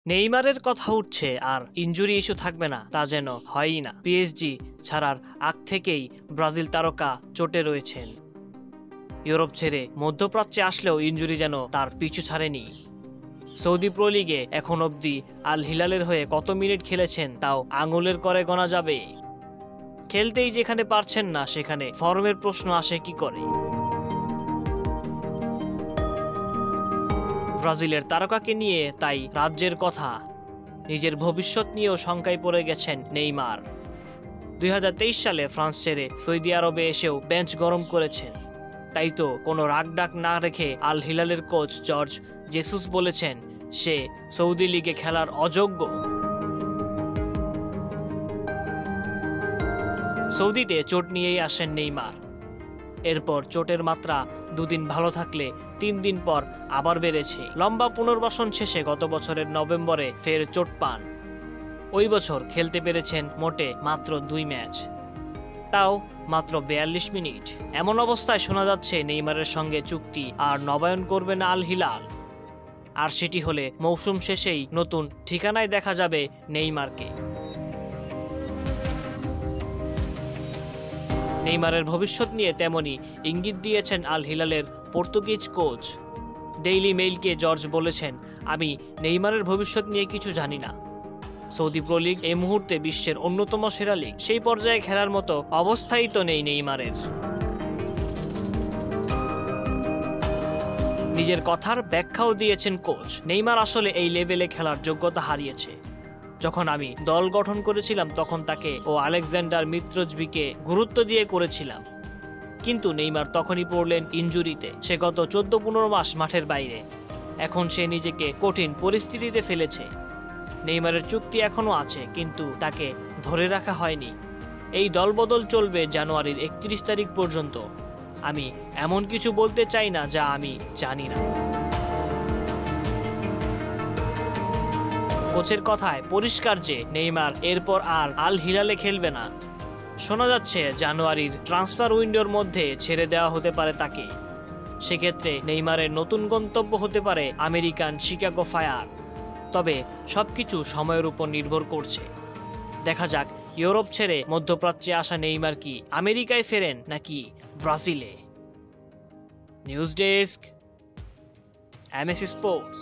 নেইমারের কথা উঠছে আর ইনজুরি ইস্যু থাকবে না তা যেন হয়ই না। পিএসজি ছাড়ার আগ থেকেই ব্রাজিল তারকা চোটে রয়েছেন। ইউরোপ ছেড়ে মধ্যপ্রাচ্যে আসলেও ইনজুরি যেন তার পিছু ছাড়েনি। সৌদি প্রো লিগে এখন অবধি আল হিলালের হয়ে কত মিনিট খেলেছেন তাও আঙুলের করে গোনা যাবে। খেলতেই যেখানে পারছেন না সেখানে ফর্মের প্রশ্ন আসে কি করে? ব্রাজিলের তারকাকে নিয়ে তাই রাজ্যের কথা, নিজের ভবিষ্যৎ নিয়েও শঙ্কায় পড়ে গেছেন নেইমার। 2023 সালে ফ্রান্স ছেড়ে সৌদি আরবে এসেও বেঞ্চ গরম করেছেন। তাই তো কোনো রাগডাক না রেখে আল হিলালের কোচ জর্জ জেসুস বলেছেন সে সৌদি লিগে খেলার অযোগ্য। সৌদিতে চোট নিয়েই আসেন নেইমার। এরপর চোটের মাত্রা 2 দিন ভালো থাকলে 3 দিন পর আবার বেড়েছে। লম্বা পুনর্বাসন শেষে গত বছরের নভেম্বরে ফের চোট পান। ওই বছর খেলতে পেরেছেন মোটে মাত্র 2 ম্যাচ, তাও মাত্র 42 মিনিট। এমন অবস্থায় শোনা যাচ্ছে নেইমারের সঙ্গে চুক্তি আর নবায়ন করবে না আল হিলাল। আর সেটি হলে মৌসুম শেষেই নতুন ঠিকানায় দেখা যাবে নেইমারকে। নেইমারের ভবিষ্যৎ নিয়ে তেমনই ইঙ্গিত দিয়েছেন আল হিলালের পর্তুগিজ কোচ। ডেইলি মেইলকে জর্জ বলেছেন, আমি নেইমারের ভবিষ্যৎ নিয়ে কিছু জানি না। সৌদি প্রো লিগ এই মুহূর্তে বিশ্বের অন্যতম সেরা লিগ, সেই পর্যায়ে খেলার মতো অবস্থাই তো নেই নেইমারের। নিজের কথার ব্যাখ্যাও দিয়েছেন কোচ, নেইমার আসলে এই লেভেলে খেলার যোগ্যতা হারিয়েছে। যখন আমি দল গঠন করেছিলাম তখন তাকে ও আলেকজান্ডার মিত্রজভিকে গুরুত্ব দিয়ে করেছিলাম, কিন্তু নেইমার তখনই পড়লেন ইনজুরিতে। সে গত 14-15 মাস মাঠের বাইরে। এখন সে নিজেকে কঠিন পরিস্থিতিতে ফেলেছে। নেইমারের চুক্তি এখনো আছে, কিন্তু তাকে ধরে রাখা হয়নি। এই দলবদল চলবে জানুয়ারির 31 তারিখ পর্যন্ত। আমি এমন কিছু বলতে চাই না যা আমি জানি না। কোচের কথায় পরিষ্কার যে নেইমার এরপর আর আল হিলালে খেলবে না। শোনা যাচ্ছে জানুয়ারির ট্রান্সফার উইন্ডোর মধ্যে ছেড়ে দেওয়া হতে পারে তাকে। সেক্ষেত্রে নেইমারের নতুন গন্তব্য হতে পারে আমেরিকান শিকাগো ফায়ার। তবে সবকিছু সময়ের উপর নির্ভর করছে। দেখা যাক ইউরোপ ছেড়ে মধ্যপ্রাচ্যে আসা নেইমার কি আমেরিকায় ফেরেন নাকি ব্রাজিলে। News desk, MAC sports.